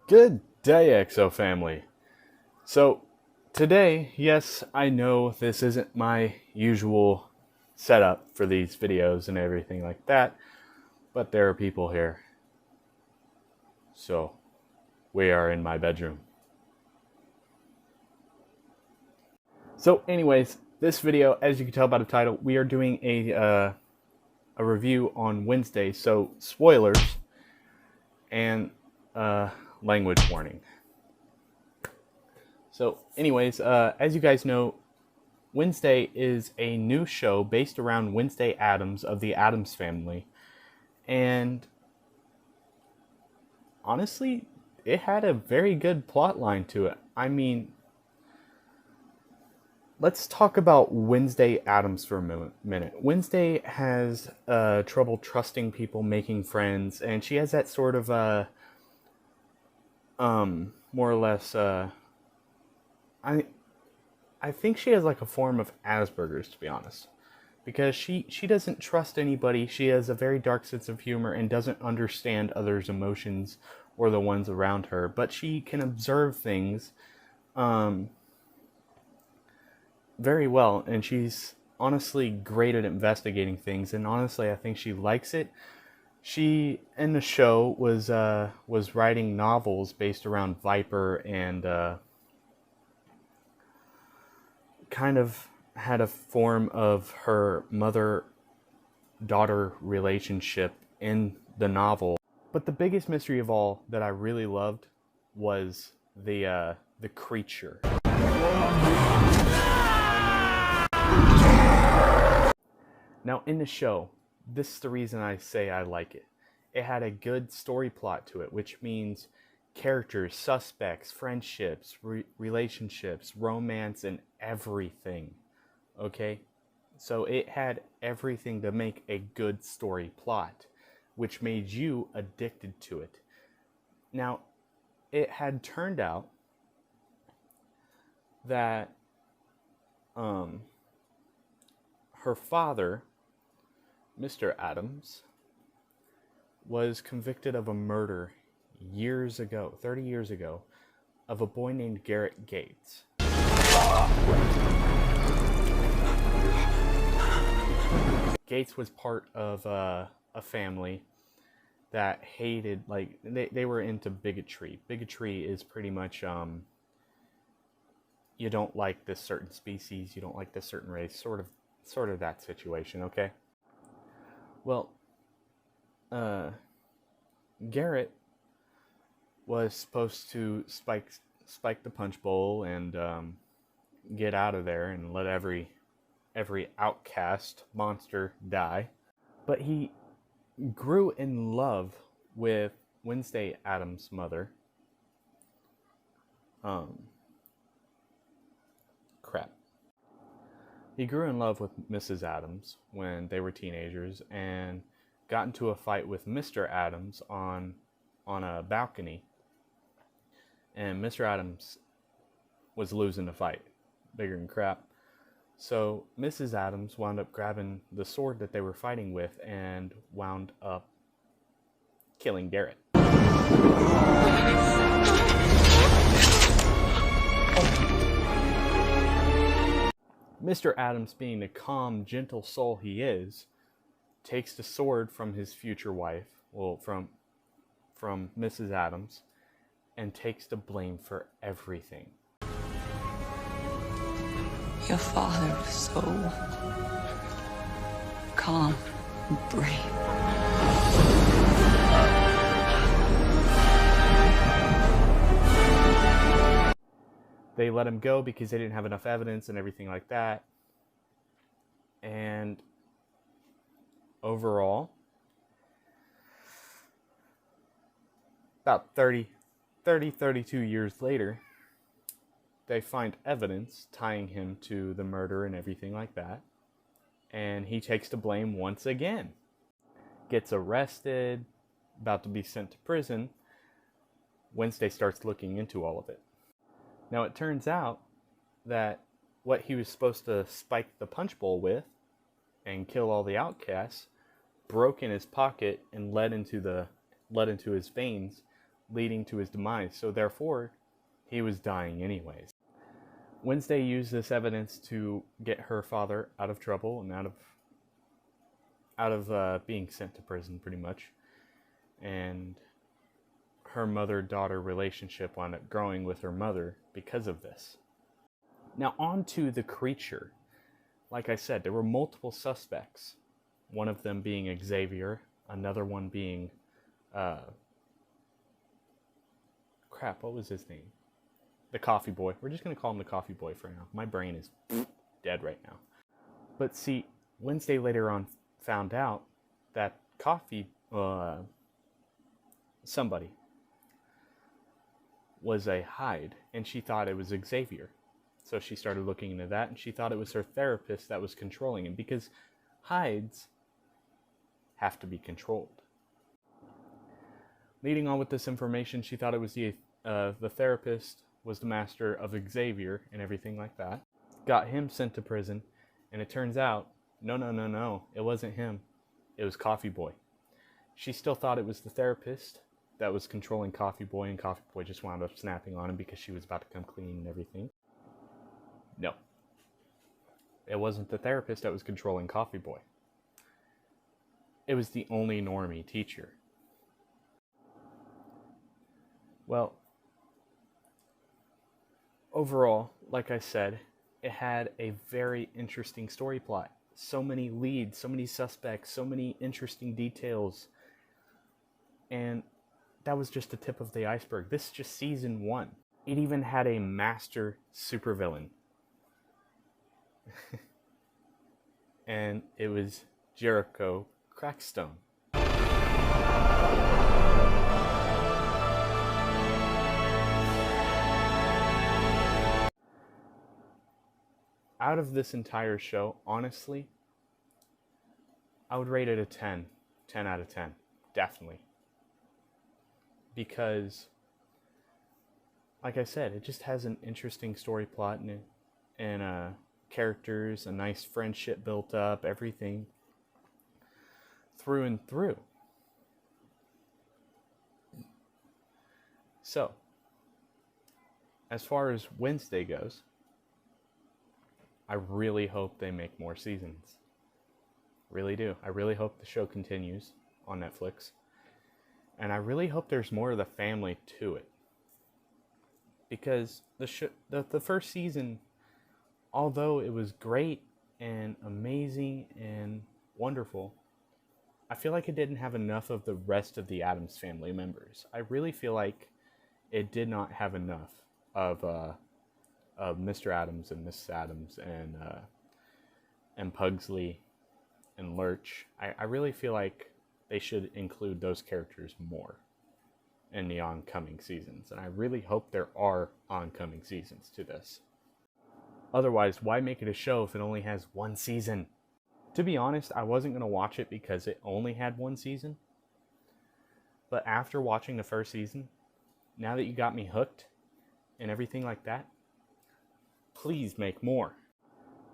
Good day, EXO family. So, today, yes, I know this isn't my usual setup for these videos and everything like that, but there are people here. So, we are in my bedroom. So, anyways, this video, as you can tell by the title, we are doing a review on Wednesday, so spoilers and language warning. So, anyways, as you guys know, Wednesday is a new show based around Wednesday Addams of the Addams Family. And honestly, it had a very good plot line to it. I mean, let's talk about Wednesday Addams for a minute. Wednesday has trouble trusting people, making friends, and she has that sort of more or less I think she has like a form of Asperger's, to be honest, because she doesn't trust anybody. She has a very dark sense of humor and doesn't understand others' emotions or the ones around her, but she can observe things very well, and she's honestly great at investigating things, and honestly I think she likes it. She in the show was writing novels based around Viper and kind of had a form of her mother-daughter relationship in the novel. But the biggest mystery of all that I really loved was the creature. Now in the show, this is the reason I say I like it. It had a good story plot to it, which means characters, suspects, friendships, relationships, romance, and everything. Okay? So it had everything to make a good story plot, which made you addicted to it. Now, it had turned out that her father, Mr. Addams, was convicted of a murder years ago, 30 years ago, of a boy named Garrett Gates. Gates was part of a family that hated, like, they were into bigotry. Bigotry is pretty much, you don't like this certain species, you don't like this certain race, sort of that situation, okay? Well, Garrett was supposed to spike the punch bowl and get out of there and let every outcast monster die. But he grew in love with Wednesday Addams' mother. He grew in love with Mrs. Addams when they were teenagers and got into a fight with Mr. Addams on a balcony. And Mr. Addams was losing the fight, bigger than crap. So Mrs. Addams wound up grabbing the sword that they were fighting with and wound up killing Garrett. Mr. Addams, being the calm, gentle soul he is, takes the sword from his future wife, well, from Mrs. Addams, and takes the blame for everything. Your father was so calm and brave. They let him go because they didn't have enough evidence and everything like that. And overall, about 32 years later, they find evidence tying him to the murder and everything like that. And he takes the blame once again. Gets arrested, about to be sent to prison. Wednesday starts looking into all of it. Now it turns out that what he was supposed to spike the punch bowl with and kill all the outcasts broke in his pocket and led into his veins leading to his demise. So therefore, he was dying anyways. Wednesday used this evidence to get her father out of trouble and out of being sent to prison, pretty much. And her mother-daughter relationship wound up growing with her mother because of this. Now on to the creature. Like I said, there were multiple suspects. One of them being Xavier, another one being what was his name? The Coffee Boy. We're just going to call him the Coffee Boy for now. My brain is dead right now. But see, Wednesday later on found out that somebody was a Hyde, and she thought it was Xavier. So she started looking into that, and she thought it was her therapist that was controlling him, because Hydes have to be controlled. Leading on with this information, she thought it was the therapist was the master of Xavier and everything like that. Got him sent to prison, and it turns out, no, it wasn't him. It was Coffee Boy. She still thought it was the therapist that was controlling Coffee Boy, and Coffee Boy just wound up snapping on him because she was about to come clean and everything. No. It wasn't the therapist that was controlling Coffee Boy. It was the only normie teacher. Well, overall, like I said, it had a very interesting story plot. So many leads, so many suspects, so many interesting details. And that was just the tip of the iceberg. This is just season 1. It even had a master supervillain. And it was Jericho Crackstone. Out of this entire show, honestly, I would rate it a 10. 10 out of 10. Definitely. Because, like I said, it just has an interesting story plot and characters, a nice friendship built up, everything through and through. So, as far as Wednesday goes, I really hope they make more seasons. Really do. I really hope the show continues on Netflix. And I really hope there's more of the family to it. Because the first season, although it was great and amazing and wonderful, I feel like it didn't have enough of the rest of the Addams family members. I really feel like it did not have enough of Mr. Addams and Mrs. Addams and Pugsley and Lurch. I really feel like they should include those characters more in the oncoming seasons. And I really hope there are oncoming seasons to this. Otherwise, why make it a show if it only has one season? To be honest, I wasn't going to watch it because it only had one season. But after watching the first season, now that you got me hooked and everything like that, please make more.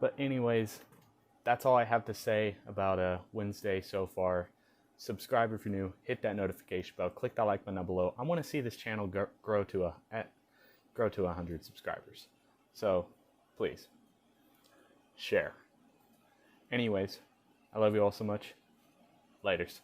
But anyways, that's all I have to say about Wednesday so far. Subscribe if you're new. Hit that notification bell. Click that like button down below. I want to see this channel grow to 100 subscribers. So please share. Anyways, I love you all so much. Laters.